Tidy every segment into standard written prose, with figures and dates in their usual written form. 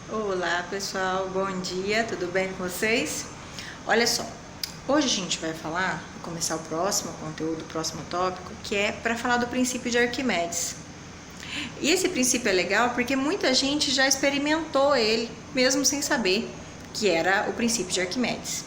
Olá pessoal, bom dia, tudo bem com vocês? Olha só, hoje a gente vai começar o próximo conteúdo, o próximo tópico, que é para falar do princípio de Arquimedes. E esse princípio é legal porque muita gente já experimentou ele, mesmo sem saber que era o princípio de Arquimedes.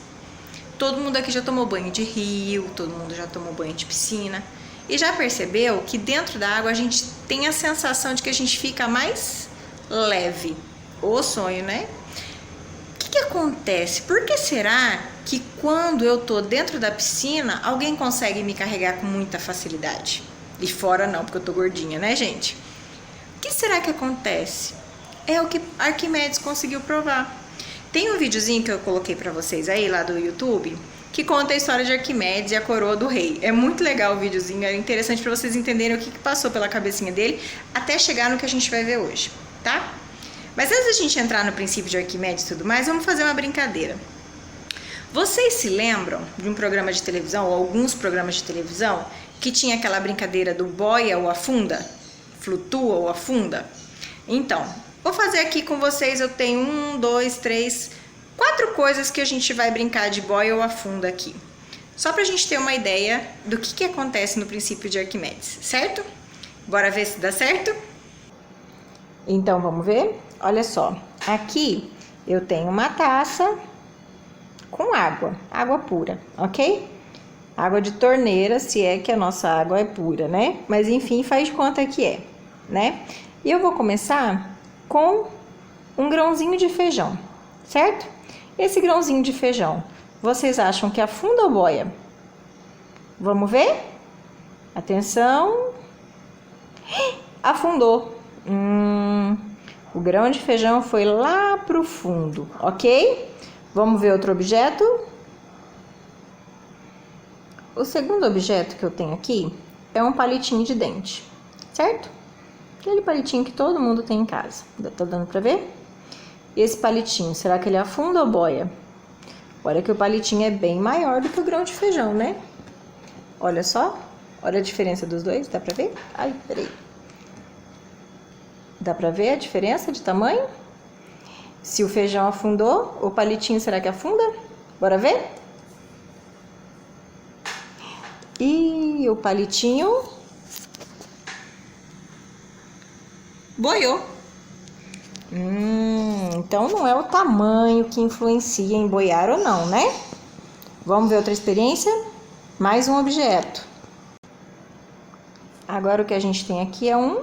Todo mundo aqui já tomou banho de rio, todo mundo já tomou banho de piscina e já percebeu que dentro da água a gente tem a sensação de que a gente fica mais leve. O sonho, né? O que acontece? Por que será que quando eu tô dentro da piscina, alguém consegue me carregar com muita facilidade? E fora não, porque eu tô gordinha, né, gente? O que será que acontece? É o que Arquimedes conseguiu provar. Tem um videozinho que eu coloquei pra vocês aí, lá do YouTube, que conta a história de Arquimedes e a coroa do rei. É muito legal o videozinho, é interessante pra vocês entenderem o que passou pela cabecinha dele até chegar no que a gente vai ver hoje, tá? Mas antes da gente entrar no princípio de Arquimedes e tudo mais, vamos fazer uma brincadeira. Vocês se lembram de um programa de televisão, ou alguns programas de televisão, que tinha aquela brincadeira do boia ou afunda? Flutua ou afunda? Então, vou fazer aqui com vocês, eu tenho 4 coisas que a gente vai brincar de boia ou afunda aqui. Só pra gente ter uma ideia do que acontece no princípio de Arquimedes, certo? Bora ver se dá certo? Então, vamos ver? Olha só, aqui eu tenho uma taça com água pura, ok? Água de torneira, se é que a nossa água é pura, né? Mas enfim, faz de conta que é, né? E eu vou começar com um grãozinho de feijão, certo? Esse grãozinho de feijão, vocês acham que afunda ou boia? Vamos ver? Atenção! Afundou! O grão de feijão foi lá pro fundo, ok? Vamos ver outro objeto? O segundo objeto que eu tenho aqui é um palitinho de dente, certo? Aquele palitinho que todo mundo tem em casa. Tá dando pra ver? Esse palitinho, será que ele afunda ou boia? Olha que o palitinho é bem maior do que o grão de feijão, né? Olha só, olha a diferença dos dois, dá pra ver? Ai, peraí. Dá pra ver a diferença de tamanho? Se o feijão afundou, o palitinho será que afunda? Bora ver? E o palitinho boiou. Então não é o tamanho que influencia em boiar ou não, né? Vamos ver outra experiência? Mais um objeto. Agora o que a gente tem aqui é um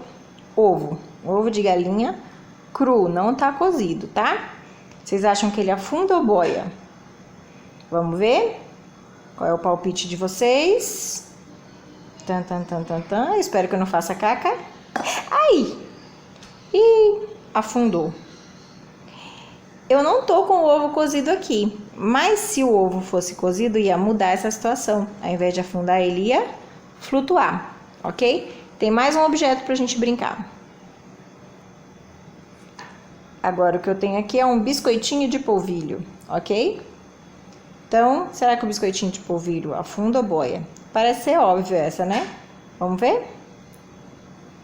ovo. Ovo de galinha cru, não tá cozido, tá? Vocês acham que ele afunda ou boia? Vamos ver? Qual é o palpite de vocês? Espero que eu não faça caca. Ai! Ih, afundou. Eu não tô com o ovo cozido aqui, mas se o ovo fosse cozido, ia mudar essa situação. Ao invés de afundar, ele ia flutuar, ok? Tem mais um objeto pra gente brincar. Agora o que eu tenho aqui é um biscoitinho de polvilho, ok? Então, será que o biscoitinho de polvilho afunda ou boia? Parece ser óbvio essa, né? Vamos ver?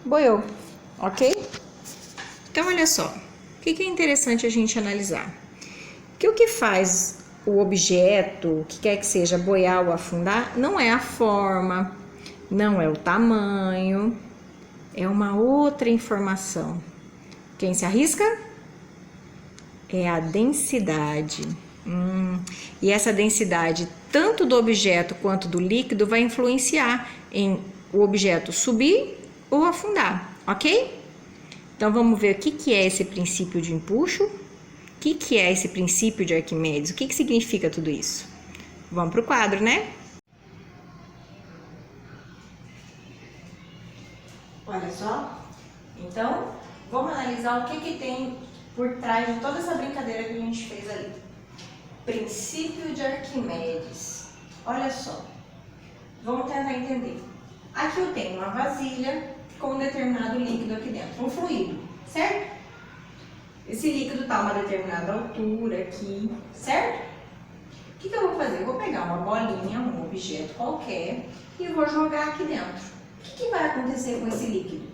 Boiou, ok? Então, olha só. O que é interessante a gente analisar? Que o que faz o objeto, o que quer que seja, boiar ou afundar, não é a forma, não é o tamanho, é uma outra informação. Quem se arrisca? É a densidade. E essa densidade, tanto do objeto quanto do líquido, vai influenciar em o objeto subir ou afundar, ok? Então vamos ver o que é esse princípio de empuxo, o que é esse princípio de Arquimedes, o que significa tudo isso? Vamos para o quadro, né? Olha só, então vamos analisar o que tem por trás de toda essa brincadeira que a gente fez ali. Princípio de Arquimedes. Olha só, vamos tentar entender. Aqui eu tenho uma vasilha com um determinado líquido aqui dentro, um fluido, certo? Esse líquido está a uma determinada altura aqui, certo? O que eu vou fazer? Eu vou pegar uma bolinha, um objeto qualquer e vou jogar aqui dentro. O que vai acontecer com esse líquido?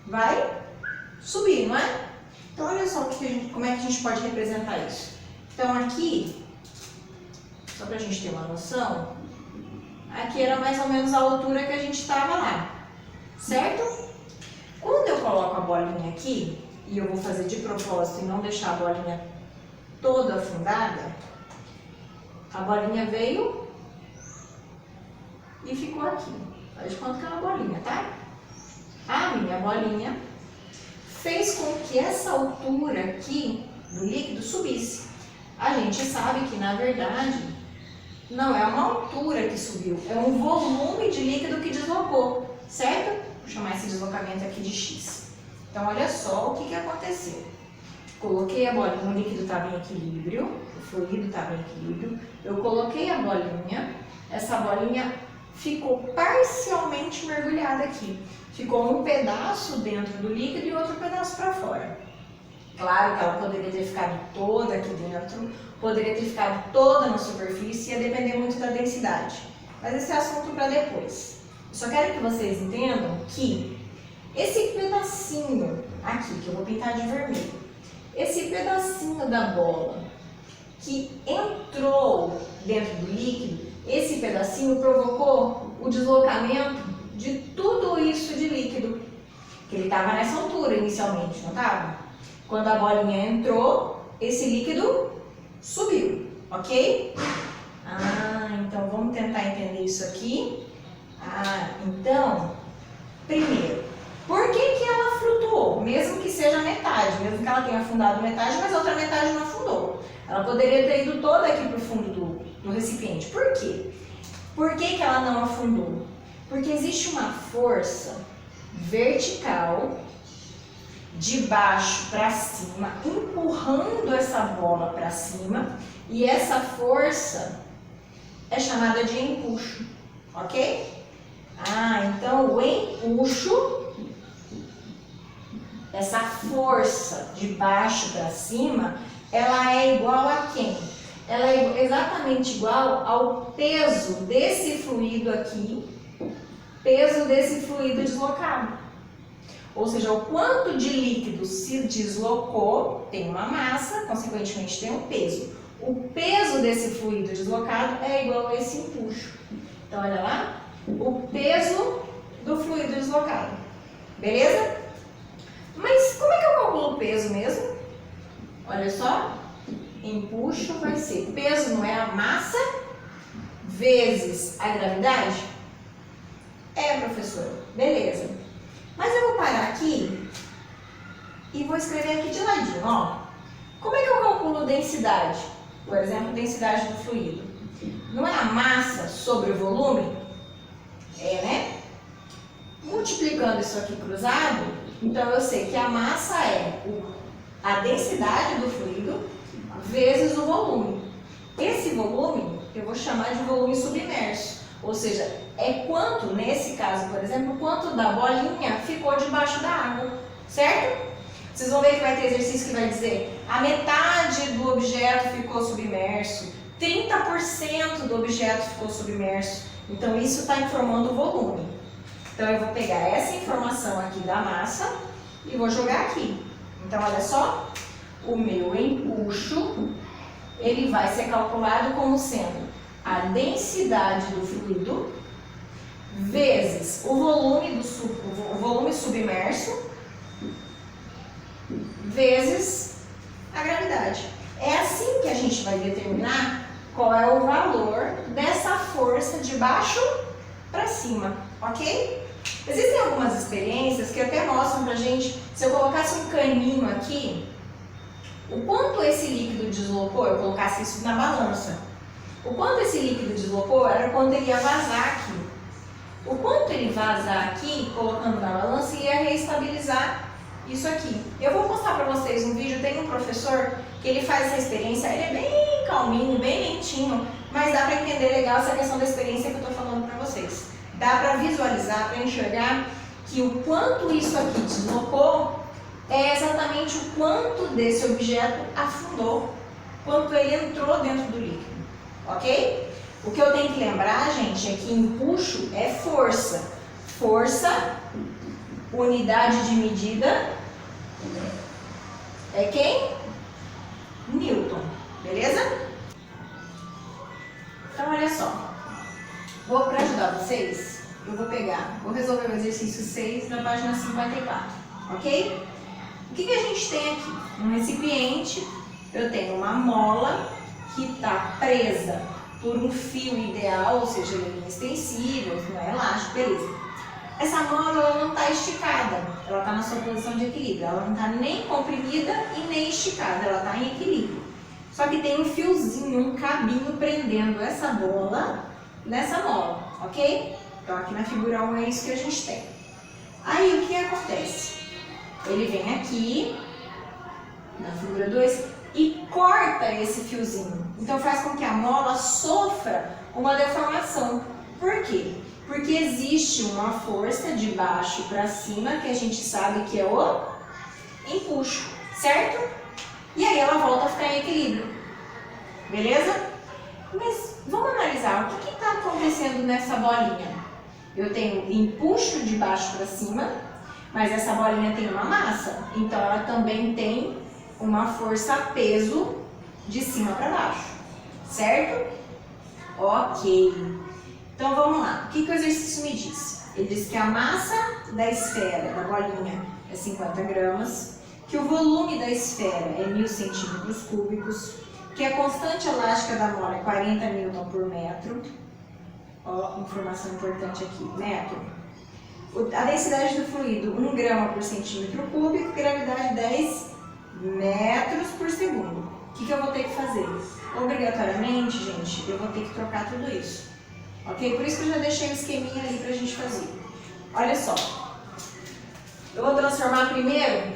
Vai subir, não é? Então, olha só como é que a gente pode representar isso. Então, aqui, só para a gente ter uma noção, aqui era mais ou menos a altura que a gente estava lá, certo? Quando eu coloco a bolinha aqui, e eu vou fazer de propósito e não deixar a bolinha toda afundada, a bolinha veio e ficou aqui. Faz de conta que é uma bolinha, tá? A minha bolinha fez com que essa altura aqui do líquido subisse. A gente sabe que, na verdade, não é uma altura que subiu, é um volume de líquido que deslocou, certo? Vou chamar esse deslocamento aqui de X. Então, olha só o que aconteceu. Coloquei a bolinha, o líquido estava em equilíbrio, o fluido estava em equilíbrio, eu coloquei a bolinha, essa bolinha ficou parcialmente mergulhada aqui. Ficou um pedaço dentro do líquido e outro pedaço para fora. Claro que ela poderia ter ficado toda aqui dentro, poderia ter ficado toda na superfície, ia depender muito da densidade. Mas esse é assunto para depois. Eu só quero que vocês entendam que esse pedacinho aqui, que eu vou pintar de vermelho, esse pedacinho da bola que entrou dentro do líquido, esse pedacinho provocou o deslocamento de tudo isso de líquido. Que ele estava nessa altura inicialmente, não estava? Quando a bolinha entrou, esse líquido subiu, ok? Então vamos tentar entender isso aqui. Então, primeiro, por que ela flutuou? Mesmo que seja metade, mesmo que ela tenha afundado metade, mas a outra metade não afundou. Ela poderia ter ido toda aqui para o fundo do recipiente. Por quê? Por que ela não afundou? Porque existe uma força vertical de baixo para cima, empurrando essa bola para cima, e essa força é chamada de empuxo, ok? Então o empuxo, essa força de baixo para cima, ela é igual a quem? Ela é exatamente igual ao peso desse fluido aqui, peso desse fluido deslocado. Ou seja, o quanto de líquido se deslocou tem uma massa, consequentemente tem um peso. O peso desse fluido deslocado é igual a esse empuxo. Então, olha lá, o peso do fluido deslocado. Beleza? Mas como é que eu calculo o peso mesmo? Olha só, empuxo vai ser peso, não é a massa, vezes a gravidade? Professor, beleza. Mas eu vou parar aqui e vou escrever aqui de ladinho, ó. Como é que eu calculo densidade? Por exemplo, densidade do fluido. Não é a massa sobre o volume? Né? Multiplicando isso aqui cruzado, então eu sei que a massa é a densidade do fluido vezes o volume. Esse volume eu vou chamar de volume submerso. Ou seja, é quanto, nesse caso, por exemplo, quanto da bolinha ficou debaixo da água, certo? Vocês vão ver que vai ter exercício que vai dizer a metade do objeto ficou submerso, 30% do objeto ficou submerso. Então, isso está informando o volume. Então, eu vou pegar essa informação aqui da massa e vou jogar aqui. Então, olha só, o meu empuxo, ele vai ser calculado como sendo a densidade do fluido vezes o volume submerso vezes a gravidade. É assim que a gente vai determinar qual é o valor dessa força de baixo para cima, ok? Existem algumas experiências que até mostram pra gente, se eu colocasse um caninho aqui, o quanto esse líquido deslocou, eu colocasse isso na balança. O quanto esse líquido deslocou era quanto ele ia vazar aqui. O quanto ele vazar aqui, colocando na balança, ia reestabilizar isso aqui. Eu vou mostrar para vocês um vídeo, tem um professor que ele faz essa experiência, ele é bem calminho, bem lentinho, mas dá para entender legal essa questão da experiência que eu estou falando para vocês. Dá para visualizar, para enxergar que o quanto isso aqui deslocou é exatamente o quanto desse objeto afundou, quanto ele entrou dentro do líquido. Ok? O que eu tenho que lembrar, gente, é que empuxo é força. Força, unidade de medida, é quem? Newton, beleza? Então, olha só. Para ajudar vocês, eu vou resolver o exercício 6 na página 54, ok? O que a gente tem aqui? Um recipiente, eu tenho uma mola que está presa por um fio ideal, ou seja, ele é extensível, não é elástico, beleza. Essa mola ela não está esticada, ela está na sua posição de equilíbrio, ela não está nem comprimida e nem esticada, ela está em equilíbrio. Só que tem um fiozinho, um cabinho prendendo essa bola nessa mola, ok? Então aqui na figura 1 é isso que a gente tem. Aí o que acontece? Ele vem aqui, na figura 2, e corta esse fiozinho. Então faz com que a mola sofra uma deformação. Por quê? Porque existe uma força de baixo para cima, que a gente sabe que é o empuxo, certo? E aí ela volta a ficar em equilíbrio. Beleza? Mas vamos analisar o que está acontecendo nessa bolinha. Eu tenho empuxo de baixo para cima, mas essa bolinha tem uma massa, então ela também tem uma força-peso de cima para baixo, certo? Ok. Então vamos lá. O que o exercício me diz? Ele diz que a massa da esfera, da bolinha, é 50 gramas, que o volume da esfera é 1000 centímetros cúbicos, que a constante elástica da mola é 40 newton por metro. Ó, informação importante aqui, metro. A densidade do fluido, 1 grama por centímetro cúbico, gravidade 10 metros por segundo. O que eu vou ter que fazer? Obrigatoriamente, gente, eu vou ter que trocar tudo isso. Ok? Por isso que eu já deixei um esqueminha ali pra gente fazer. Olha só. Eu vou transformar primeiro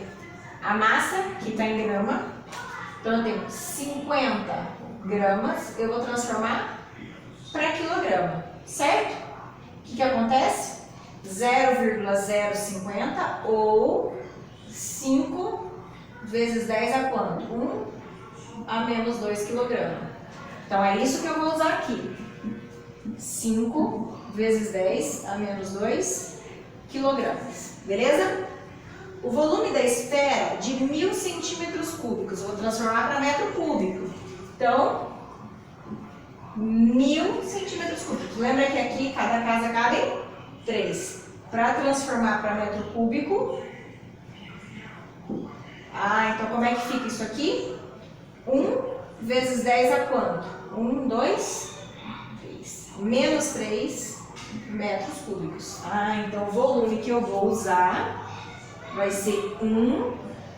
a massa, que está em grama. Então eu tenho 50 gramas, eu vou transformar para quilograma, certo? O que acontece? 0,050 ou 5 vezes 10 a quanto? 1 a menos 2 kg. Então é isso que eu vou usar aqui. 5 vezes 10 a menos 2 kg. Beleza? O volume da esfera de 1000 centímetros cúbicos. Vou transformar para metro cúbico. Então, 1000 centímetros cúbicos. Lembra que aqui cada casa cabe 3. Para transformar para metro cúbico. Então como é que fica isso aqui? 1 vezes 10 a quanto? 1, 2, 3. Menos 3 metros cúbicos. Então o volume que eu vou usar vai ser 1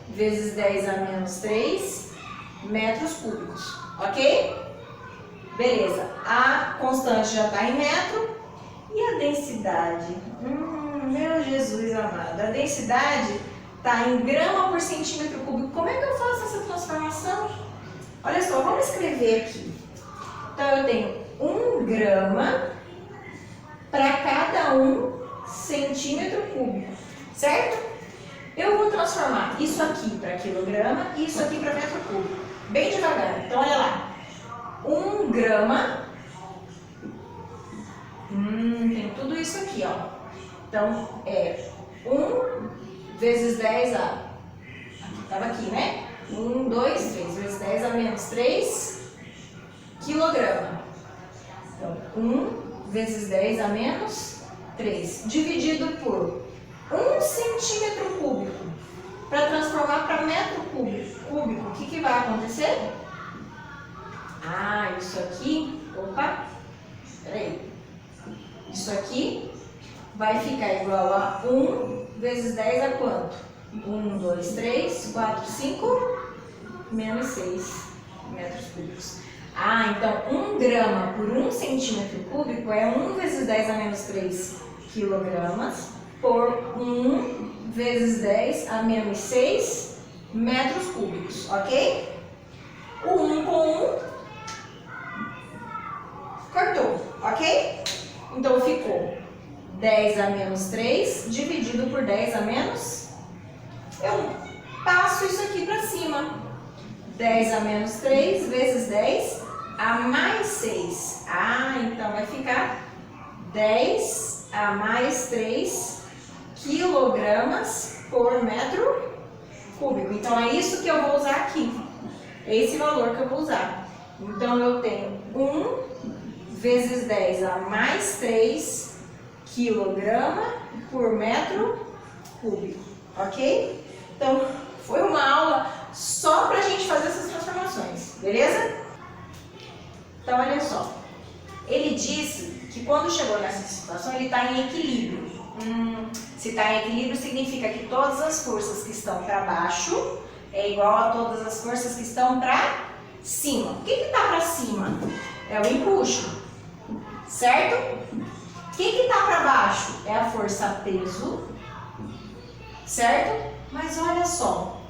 vezes 10 a menos 3 metros cúbicos. Ok? Beleza. A constante já está em metro. E a densidade? Meu Jesus amado. A densidade está em grama por centímetro cúbico. Como é que eu faço essa transformação? Olha só, vamos escrever aqui. Então eu tenho 1 grama para cada 1 centímetro cúbico, certo? Eu vou transformar isso aqui para quilograma e isso aqui para metro cúbico. Bem devagar. Então olha lá. 1 grama. Tem tudo isso aqui, ó. Então é 1 vezes 10 a... Estava aqui, né? 1, 2, 3 vezes 10 a menos 3 quilograma. Então, 1 vezes 10 a menos 3, dividido por 1 centímetro cúbico. Para transformar para metro cúbico, o que vai acontecer? Isso aqui... Opa! Peraí. Isso aqui vai ficar igual a 1 vezes 10 a quanto? 1, 2, 3, 4, 5, menos 6 metros cúbicos. Então 1 grama por 1 centímetro cúbico é 1 vezes 10 a menos 3 quilogramas por 1 vezes 10 a menos 6 metros cúbicos, ok? O 1 com 1 cortou, ok? Então ficou 10 a menos 3 dividido por 10 a menos... Eu passo isso aqui para cima. 10 a menos 3 vezes 10 a mais 6. Então vai ficar 10 a mais 3 quilogramas por metro cúbico. Então, é isso que eu vou usar aqui. É esse valor que eu vou usar. Então, eu tenho 1 vezes 10 a mais 3 quilograma por metro cúbico, ok? Então, foi uma aula só para a gente fazer essas transformações, beleza? Então, olha só. Ele disse que quando chegou nessa situação, ele está em equilíbrio. Se está em equilíbrio, significa que todas as forças que estão para baixo é igual a todas as forças que estão para cima. O que está para cima? É o empuxo, certo? O que está para baixo? É a força peso, certo? Mas olha só,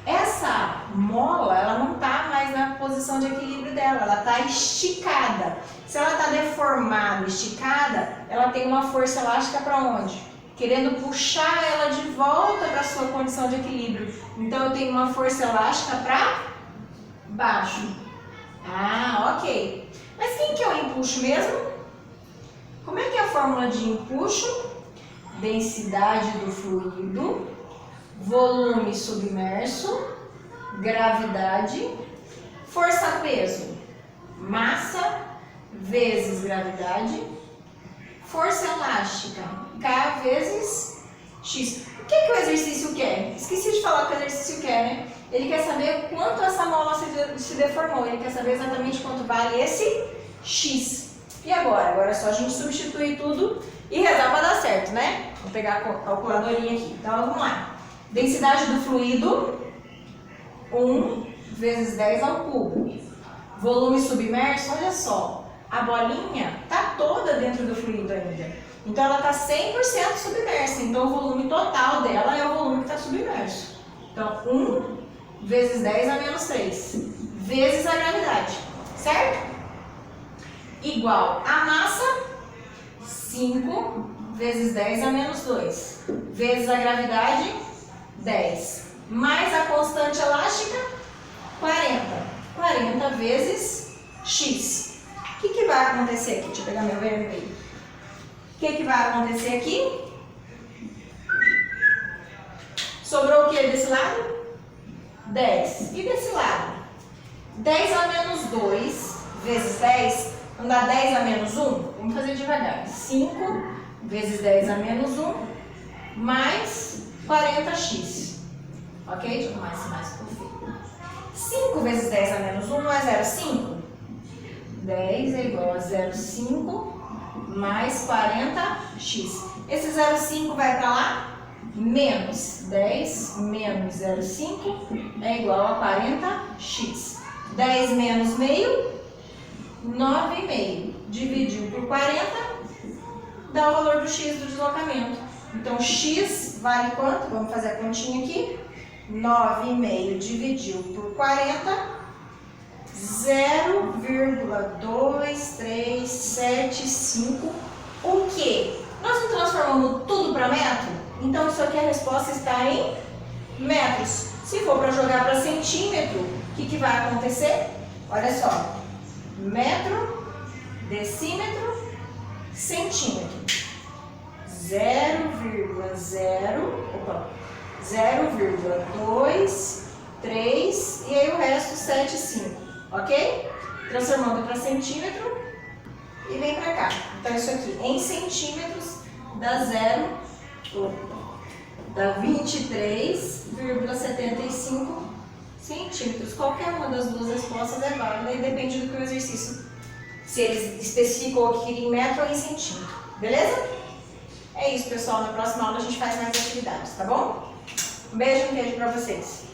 essa mola, ela não está mais na posição de equilíbrio dela, ela está esticada. Se ela está deformada, esticada, ela tem uma força elástica para onde? Querendo puxar ela de volta para a sua condição de equilíbrio. Então, eu tenho uma força elástica para baixo. Ah, ok. Mas quem que é o empuxo mesmo? Como é que é a fórmula de empuxo? Densidade do fluido, volume submerso, gravidade, força-peso, massa vezes gravidade, força elástica, K vezes X. O que o exercício quer? Esqueci de falar o que o exercício quer, né? Ele quer saber quanto essa mola se deformou, ele quer saber exatamente quanto vale esse X. E agora? Agora é só a gente substituir tudo e rezar para dar certo, né? Vou pegar a calculadorinha aqui. Então, vamos lá. Densidade do fluido, 1 vezes 10 ao cubo. Volume submerso, olha só. A bolinha está toda dentro do fluido ainda. Então, ela está 100% submersa. Então, o volume total dela é o volume que está submerso. Então, 1 vezes 10 a menos 3. Vezes a gravidade. Certo? Igual a massa, 5 vezes 10 a menos 2. Vezes a gravidade, 10. Mais a constante elástica, 40. 40 vezes X. O que vai acontecer aqui? Deixa eu pegar meu vermelho. O que vai acontecer aqui? Sobrou o que desse lado? 10. E desse lado? 10 a menos 2 vezes 10, não dá 10 a menos 1? Vamos fazer devagar. 5 vezes 10 a menos 1, mais 40x. Ok? Deixa eu tomar esse mais por fim. 5 vezes 10 a menos 1 não é 0,5? 10 é igual a 0,5 mais 40x. Esse 0,5 vai para lá? Menos 10 menos 0,5 é igual a 40x. 10 menos meio, 9,5. Dividiu por 40, dá o valor do x do deslocamento. Então, x vale quanto? Vamos fazer a continha aqui. 9,5 dividiu por 40, 0,2375. O quê? Nós não transformamos tudo para metro? Então, isso aqui a resposta está em metros. Se for para jogar para centímetro, o que vai acontecer? Olha só. Metro, decímetro, centímetro. 0,235 e aí o resto 7,5, ok? Transformando para centímetro e vem para cá. Então isso aqui em centímetros dá 23,75 centímetros. Qualquer uma das duas respostas é válida e depende do que o exercício, se eles especificam aqui em metro ou em centímetro, beleza? É isso, pessoal. Na próxima aula a gente faz mais atividades, tá bom? Um beijo pra vocês.